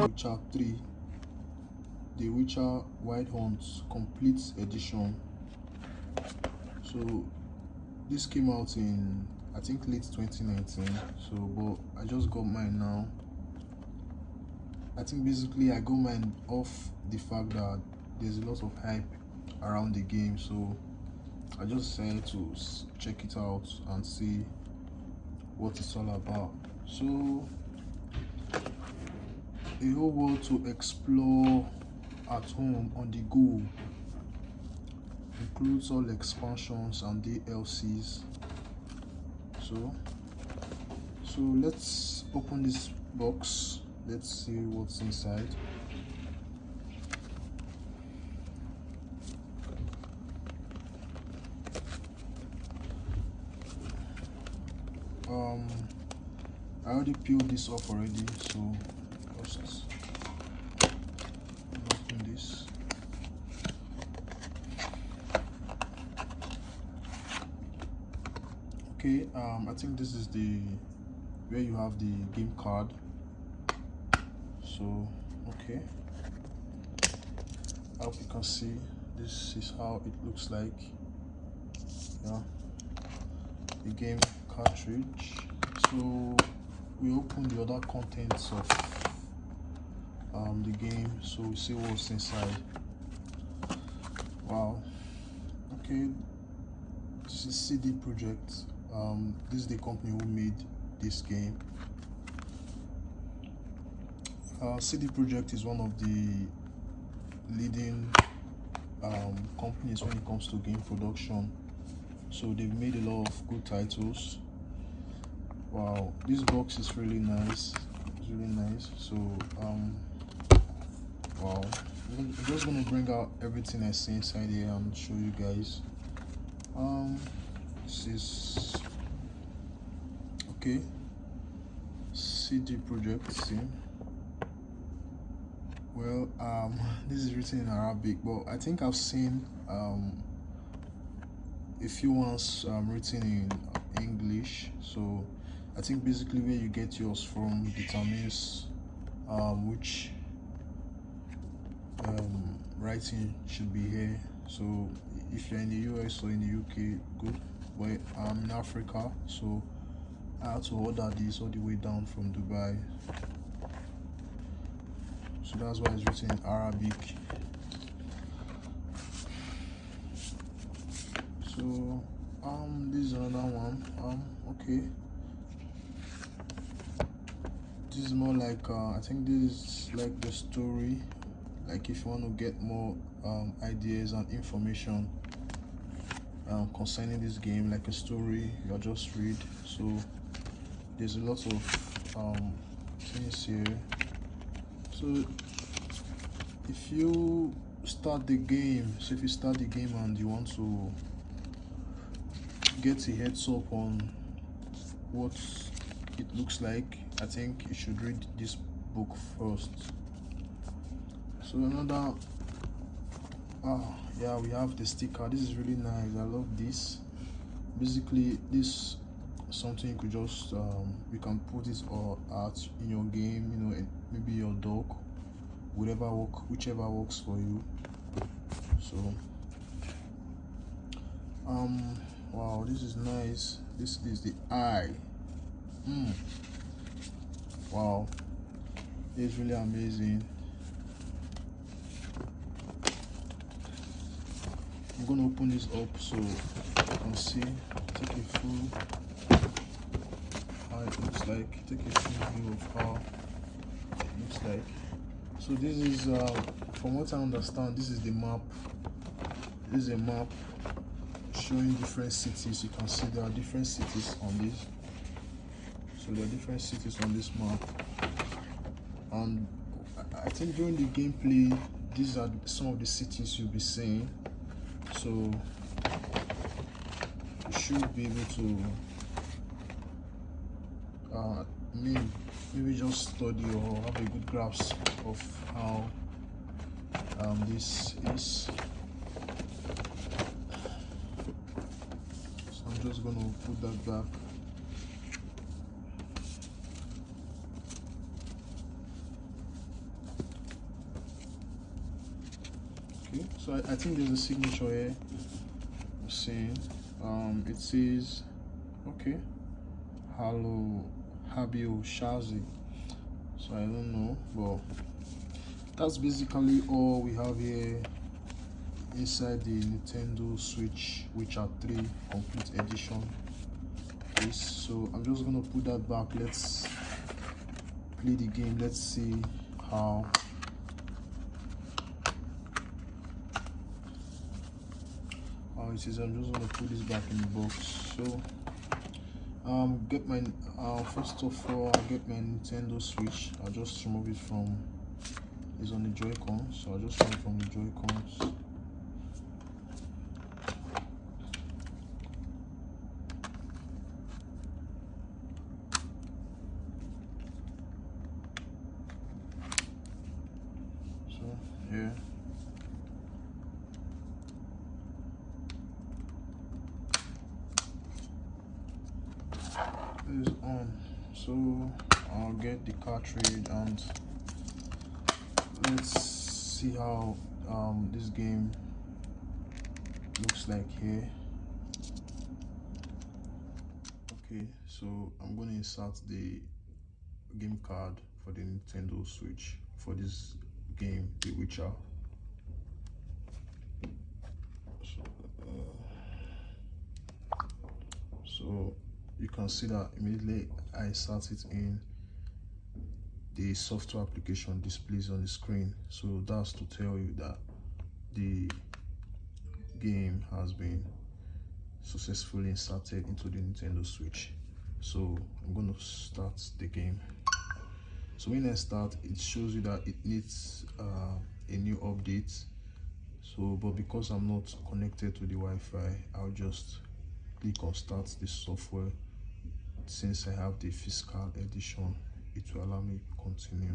Witcher 3, The Witcher Wild Hunt Complete Edition. So this came out in, I think, late 2019. So but I just got mine now. I think basically I got mine off the fact that there's a lot of hype around the game, so I just decided to check it out and see what it's all about. So a whole world to explore at home on the go, includes all expansions and DLCs. So let's open this box. Let's see what's inside. I already peeled this off already, so just open this. Okay, I think this is the where you have the game card. So okay, I hope you can see this is how it looks like. Yeah, the game cartridge. So we open the other contents of the game, so we see what's inside. Wow. Okay, this is CD Projekt. This is the company who made this game. CD Projekt is one of the leading companies when it comes to game production, so they've made a lot of good titles. Wow, this box is really nice. It's really nice. So wow, I'm just gonna bring out everything I see inside here and show you guys. This is okay, CD Projekt. See, well, this is written in Arabic, but I think I've seen a few ones written in English. So I think basically where you get yours from determines which writing should be here. So if you're in the US or in the UK, good. But I'm in Africa, so I had to order this all the way down from Dubai. So that's why it's written in Arabic. So this is another one. Okay, this is more like I think this is like the story, like if you want to get more ideas and information concerning this game, like a story you'll just read. So there's a lot of things here. So if you start the game, and you want to get a heads up on what it looks like, I think you should read this book first. So another yeah, we have the sticker. This is really nice. I love this. Basically this is something you could just you can put it all out in your game, you know, maybe your dog, whichever works for you. So wow, this is nice. This is the eye. Wow, it's really amazing. I'm gonna open this up so you can see, take a full how it looks like, take a full view of how it looks like. So this is from what I understand, this is the map. This is a map showing different cities. You can see there are different cities on this. So there are different cities on this map, and I think during the gameplay these are some of the cities you'll be seeing. So you should be able to maybe just study or have a good grasp of how this is. So I'm just going to put that back. Okay, so I think there's a signature here. I'm seeing it says, okay, hello Habio Shazi. So I don't know, but that's basically all we have here inside the Nintendo Switch Witcher 3 Complete Edition. So I'm just gonna put that back. Let's play the game. Let's see how it is. I'm just gonna put this back in the box. So get my first of all, I'll get my Nintendo Switch. I'll just remove it from, it's on the Joy-Con, so I'll just remove it from the Joy-Cons. So yeah, it is on. So I'll get the cartridge and let's see how this game looks like here. Okay, so I'm going to insert the game card for the Nintendo Switch for this game, The Witcher. So you can see that immediately I insert it in, the software application displays on the screen. So that's to tell you that the game has been successfully inserted into the Nintendo Switch. So I'm going to start the game. So when I start, it shows you that it needs a new update. So but because I'm not connected to the Wi-Fi, I'll just click on start the software. Since I have the physical edition, it will allow me to continue.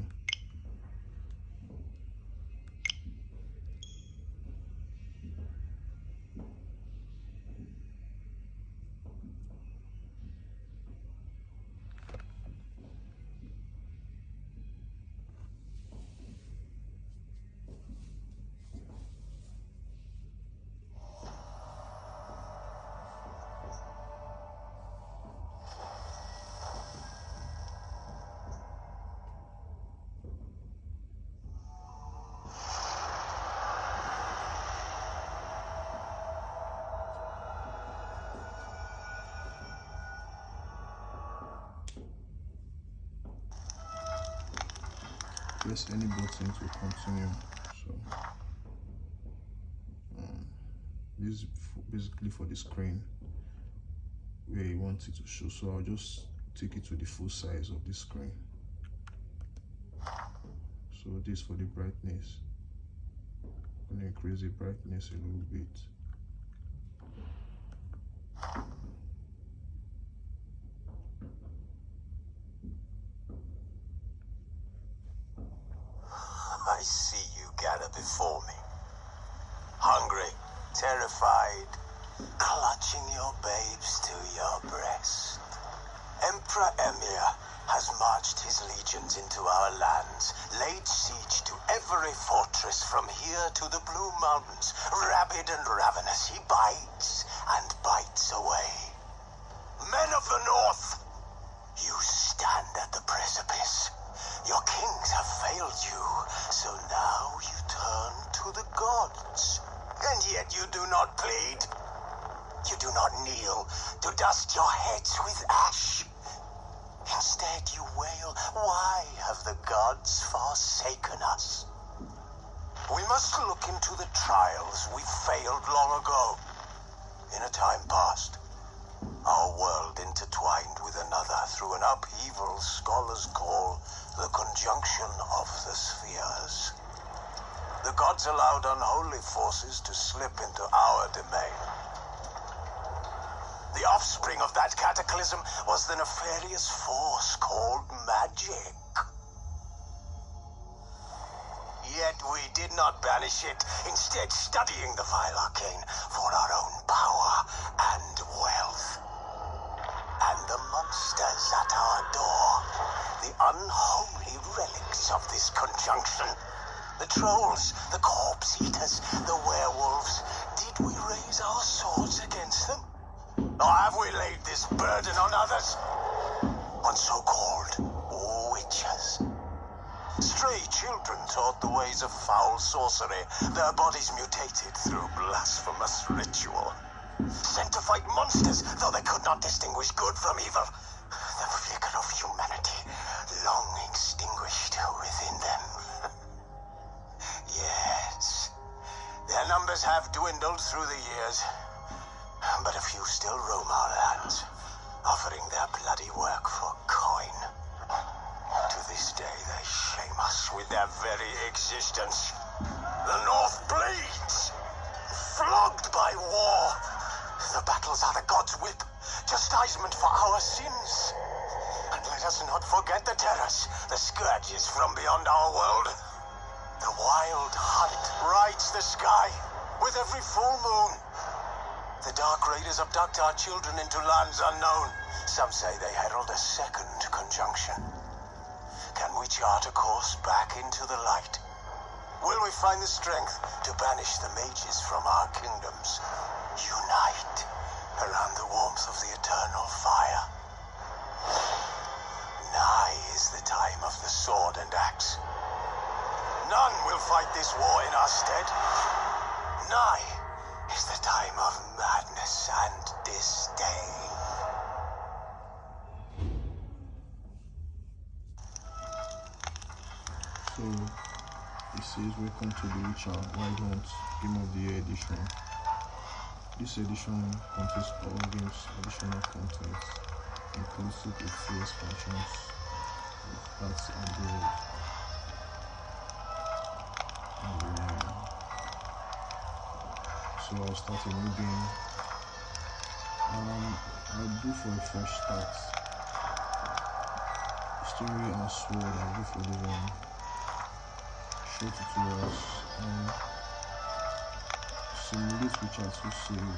Press any button to continue. So this is basically for the screen where you want it to show. So I'll just take it to the full size of the screen. So this for the brightness. I'm going to increase the brightness a little bit. I see you gather before me, hungry, terrified, clutching your babes to your breast. Emperor Emir has marched his legions into our lands, laid siege to every fortress from here to the Blue Mountains. Rabid and ravenous, he bites and bites away. Men of the North, you stand at the precipice. Your kings have failed you, so now you turn to the gods. And yet you do not plead. You do not kneel to dust your heads with ash. Instead you wail, why have the gods forsaken us? We must look into the trials we failed long ago. In a time past, our world intertwined with another through an upheaval scholars call the conjunction of the spheres. The gods allowed unholy forces to slip into our domain. The offspring of that cataclysm was the nefarious force called magic. Yet we did not banish it, instead studying the vile arcane for our own power and wealth. And the monsters at our door, the unholy relics of this conjunction, the trolls, the corpse eaters, the Or have we laid this burden on others? On so-called witches. Stray children taught the ways of foul sorcery, their bodies mutated through blasphemous ritual. Sent to fight monsters, though they could not distinguish good from evil. The flicker of humanity long extinguished within them. Yes, their numbers have dwindled through the years, but a few still roam our lands, offering their bloody work for coin. To this day, they shame us with their very existence. The North bleeds, flogged by war. The battles are the gods' whip, chastisement for our sins. And let us not forget the terrors, the scourges from beyond our world. The wild hunt rides the sky with every full moon. The dark raiders abduct our children into lands unknown. Some say they herald a second conjunction. Can we chart a course back into the light? Will we find the strength to banish the mages from our kingdoms? Unite around the warmth of the eternal fire. Nigh is the time of the sword and axe. None will fight this war in our stead. Nigh is the time of madness and disdain. So it says welcome to the Witcher Wild Hunt Game of the Year edition. This edition contains all games additional content, inclusive with free expansions, with parts and gold. So I'll start a new game. I'll go for a fresh start. Story and sword, I'll go for the one. Show tutorials, simulate which are to save.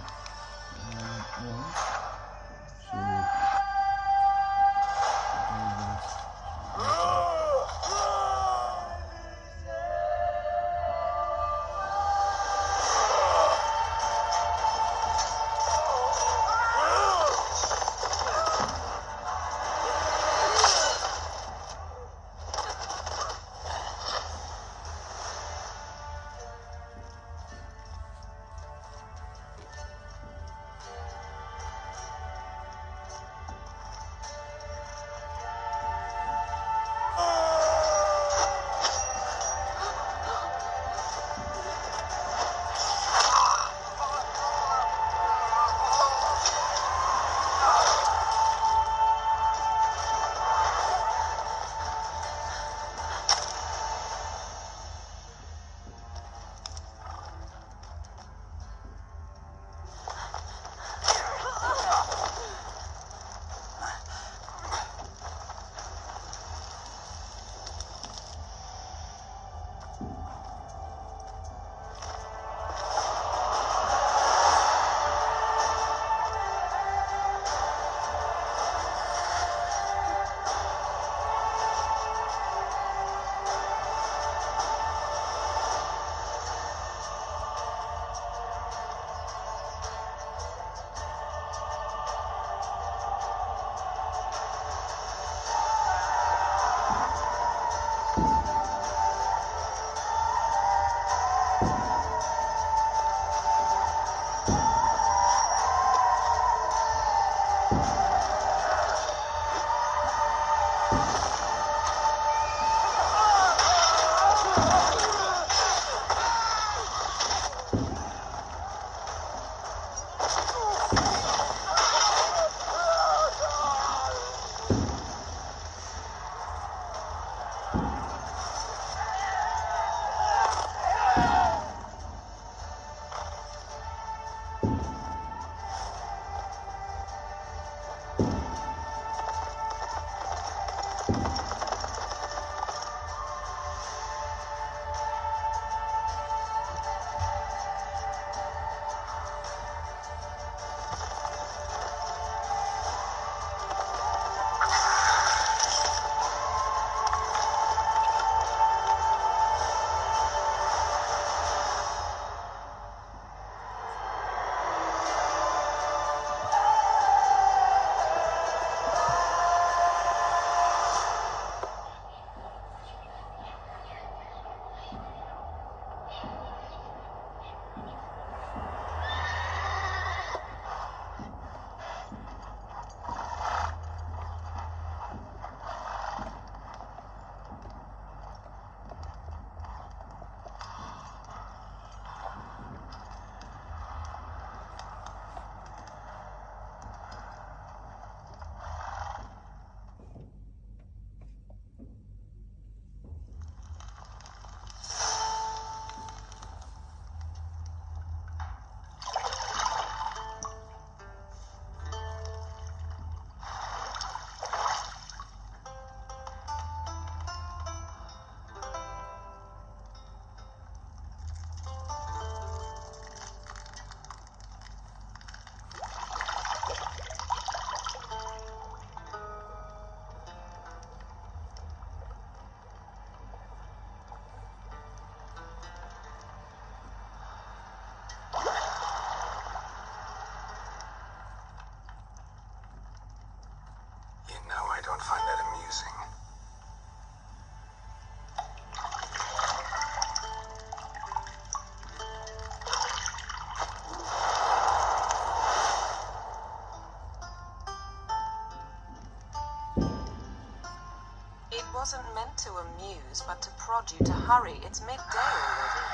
wasn't meant to amuse, but to prod you to hurry. It's midday already.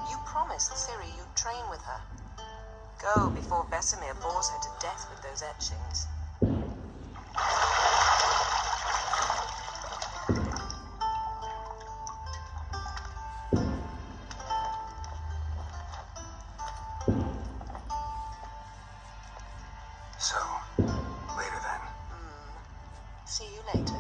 You promised Ciri you'd train with her. Go before Vesemir bores her to death with those etchings. So, later then. See you later.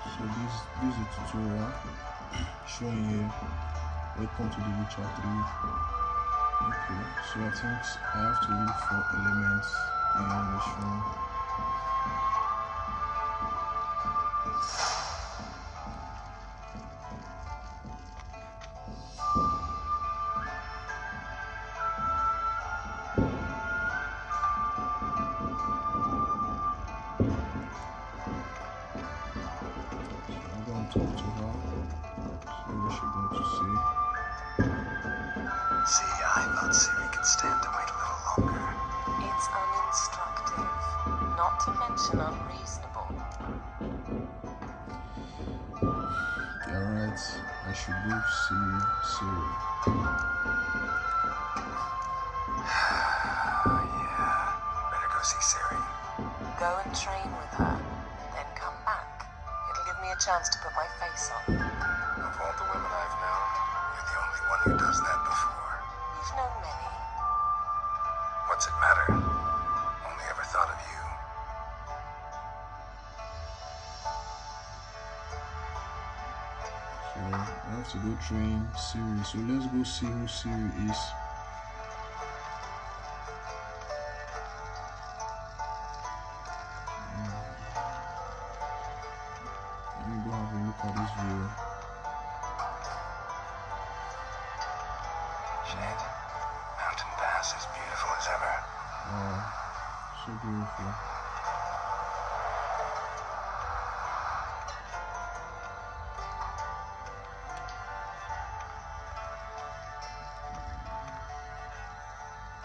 So this is a tutorial showing you welcome to the Witcher 3. Okay, so I think I have to look for elements in this room. Talk to her, see what she's going to say. See, I thought Ciri could stand to wait a little longer. It's uninstructive, not to mention unreasonable. You're right, I should go see Ciri. Yeah, better go see Ciri. Go and train with her, then come back. It'll give me a chance to put my face on. Of all the women I've known, you're the only one who does that before. You've known many. What's it matter? Only ever thought of you. So I have to go train Ciri. So let's go see who Ciri is. Let me go have a look at this view. Shit. Mountain Pass is beautiful as ever. Wow, so beautiful.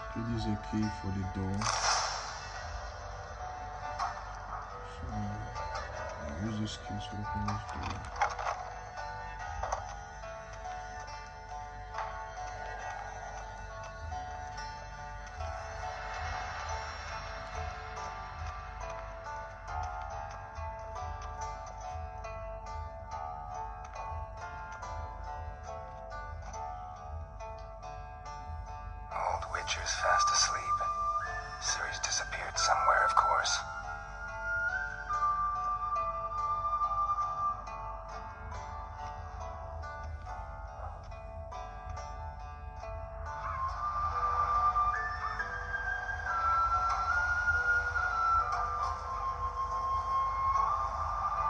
Okay, this is a key for the door. So I'll use this key to open this door. Old Witcher's fast asleep. Ciri's disappeared somewhere, of course.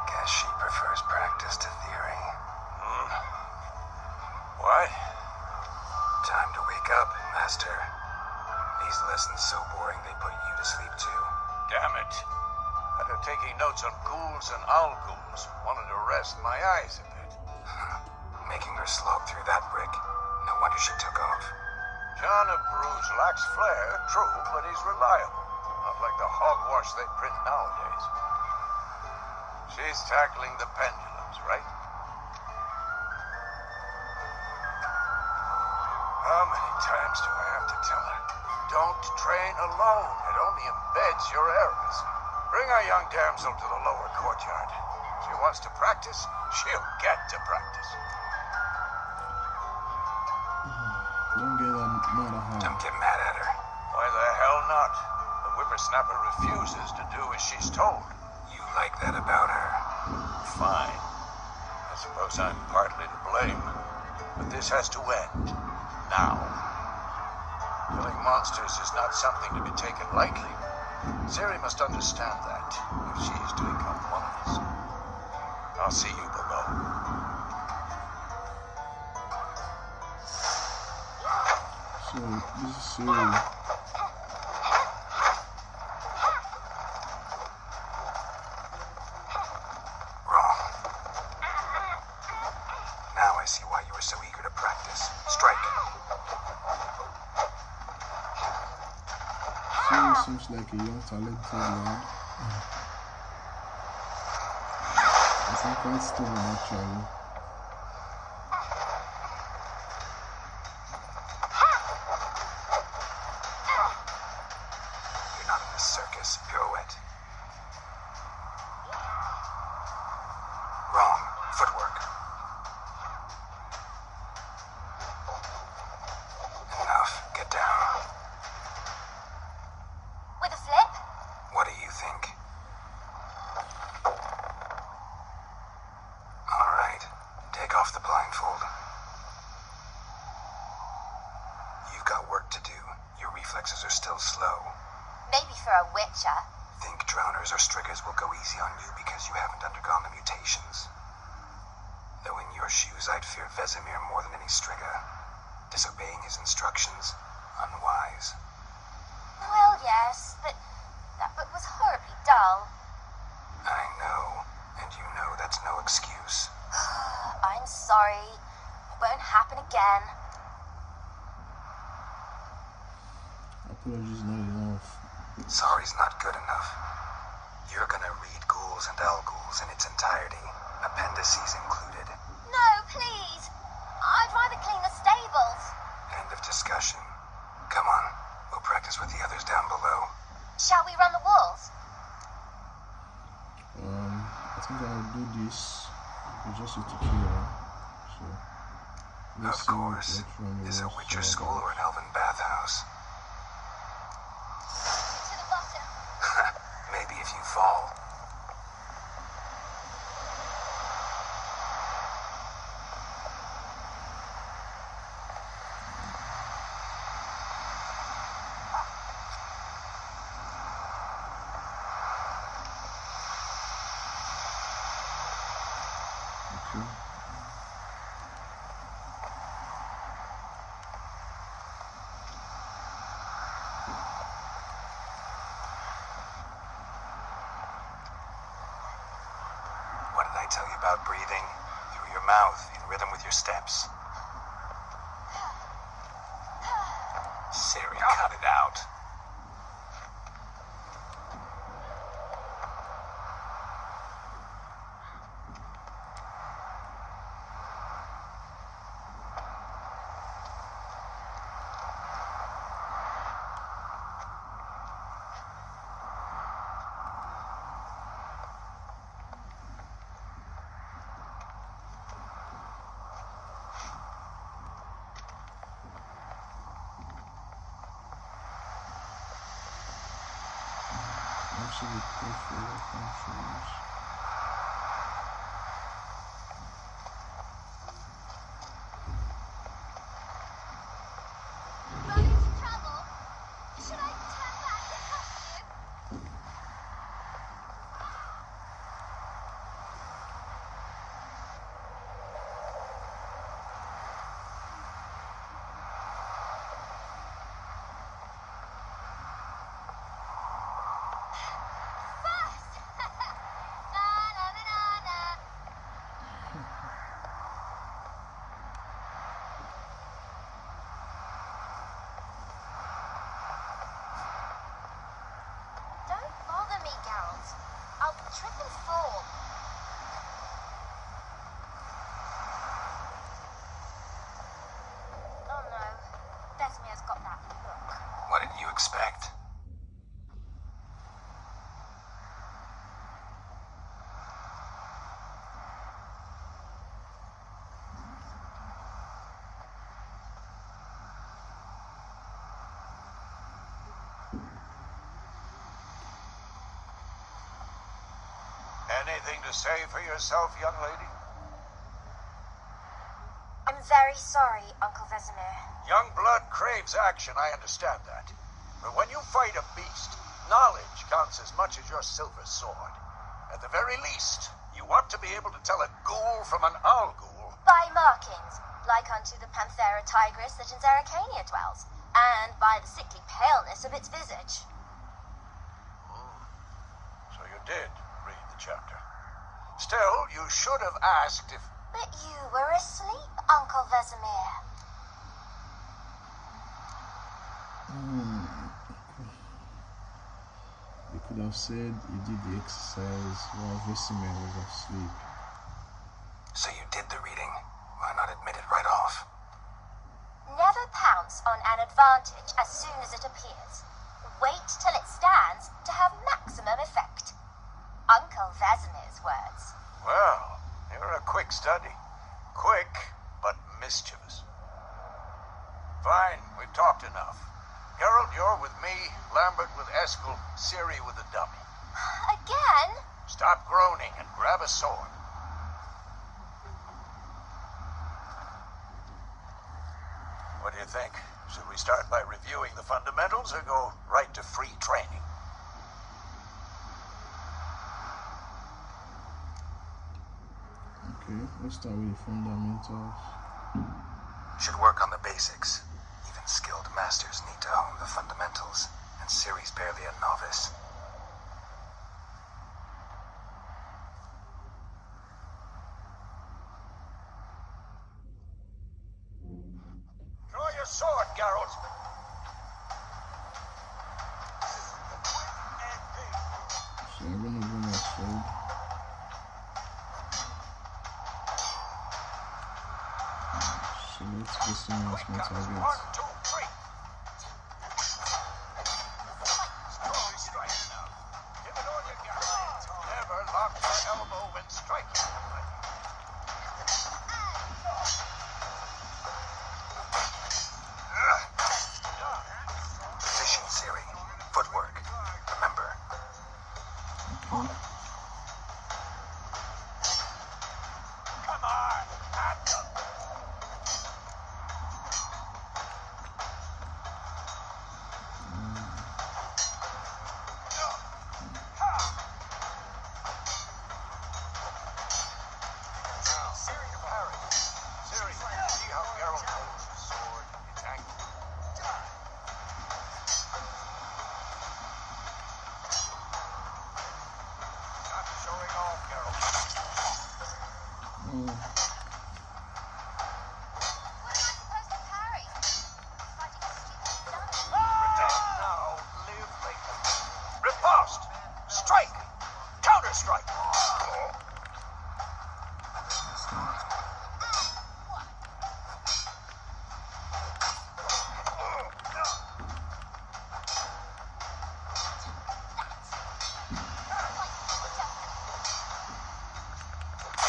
Guess she prefers practice to theory. Why? Time to wake up, Master. These lessons so boring they put you to sleep too. Damn it. After taking notes on ghouls and owl-ghouls, wanted to rest my eyes a bit. Making her slog through that brick. No wonder she took off. John of Bruges lacks flair, true, but he's reliable. Not like the hogwash they print nowadays. She's tackling the pendulums, right? How many times do I have to tell her? Don't train alone. It only embeds your errors. Bring our young damsel to the lower courtyard. She wants to practice, she'll get to practice. Don't get mad at her. Don't get mad at her. Why the hell not? The whippersnapper refuses to do as she's told. You like that about her? Fine. I suppose I'm partly to blame. But this has to end. Now. Killing monsters is not something to be taken lightly. Ciri must understand that if she is to become one of us. I'll see you below. So, this is Ciri. Wrong. Now I see why you were so eager to practice. Strike. Ciri seems like a young, talented lad. I'm quite stubborn actually. You're not in a circus, pirouette. Wrong. Footwork. Enough. Get down. With a flip? What do you think? All right. Take off the blindfold. You've got work to do. Your reflexes are still slow. Maybe for a witcher. Think drowners or striggers will go easy on you because you haven't undergone the mutations. Though in your shoes, I'd fear Vesemir more than any strigger. Disobeying his instructions, unwise. Well, yes, but that book was horribly dull. I know, and you know that's no excuse. I'm sorry. It won't happen again. Apologies not enough. Sorry's not good enough. You're gonna read Ghouls and Elghouls in its entirety, appendices included. No, please. I'd rather clean the stables. End of discussion. Come on, we'll practice with the others down below. Shall we run the walls? I think I'll do this. It's just a tutorial. So, let's Of see course. what from Is a the Witcher walls school or an elven bathhouse? To the bottom. Maybe if you fall. Okay. What did I tell you about breathing? Through your mouth, in rhythm with your steps. Ciri, cut it out. Actually, pray for your countries. Run into trouble? Should I turn back and help you? First! Na na na na na. Don't bother me, Geralt. I'll trip and fall. Oh no, Vesemir's got that look. What did you expect? anything to say for yourself, young lady? I'm very sorry, Uncle Vesemir. Young blood craves action, I understand that. But when you fight a beast, knowledge counts as much as your silver sword. At the very least, you want to be able to tell a ghoul from an owl ghoul. By markings, like unto the Panthera tigris that in Zeracania dwells, and by the sickly paleness of its visage. So you did read the chapter. Still, you should have asked if... But you were asleep, Uncle Vesemir. You could have said you did the exercise while Vesemir was asleep. So you did the reading. Why not admit it right off? Never pounce on an advantage as soon as it appears. Wait till it stands to have maximum effect. Uncle Vesemir's words. Well, you're a quick study. Quick, but mischievous. Fine, we've talked enough. Geralt, you're with me, Lambert with Eskel, Ciri with the dummy. Again? Stop groaning and grab a sword. What do you think? Should we start by reviewing the fundamentals or go right to free training? Okay, let's start with the fundamentals. Should work on the basics. Even skilled masters need to hone the fundamentals, and Ciri's barely a novice. Draw your sword, Geralt. So I'm gonna go my sword. So let's Vesemir as my target. 1, 2, 3. Strong strike. Give it all you got. Never lock your elbow when striking. Position, Ciri. Footwork. Remember. Okay. Come on, Handheld. Ciri to parry. Ciri, see how Geralt holds his sword? It's angled. Stop showing off, Geralt. Oh, What am I supposed to parry? Fighting a stupid dummy. Pretend now, live later. Riposte! Strike! Counter-strike!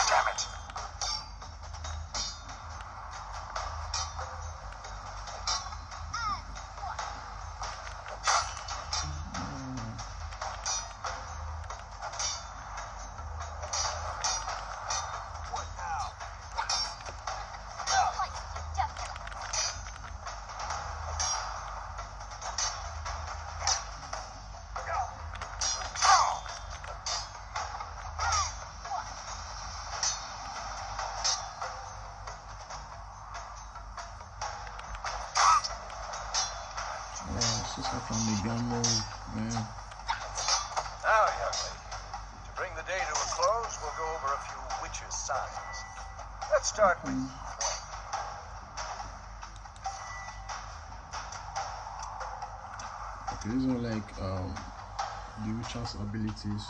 Damn it! What now? Like you devil. it's just like on the gun mode, man. Now, young lady, to bring the day to a close, we'll go over a few witches' signs. Let's start with Quinn. Okay, these are like the witcher's abilities.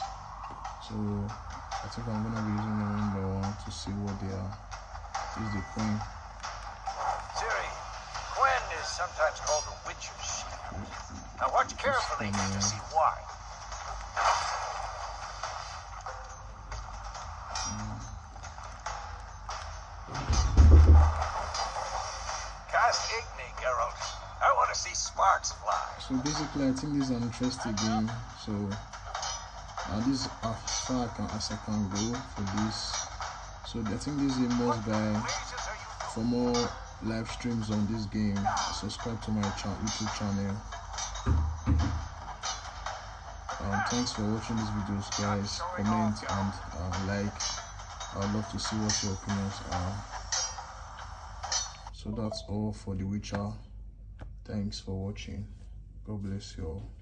So I think I'm gonna be using them one by one to see what they are. This is the Queen. Ciri, Quinn is sometimes called the Witcher's Shield. Now watch carefully to see why. Cast Igni, Geralt. I want to see sparks fly. So basically, I think this is an interesting game. So This is as far as I can go for this. So I think this is a must buy. For more live streams on this game, subscribe to my YouTube channel. Thanks for watching these videos, guys. Comment and like. I'd love to see what your opinions are. So that's all for The Witcher. Thanks for watching. God bless you all.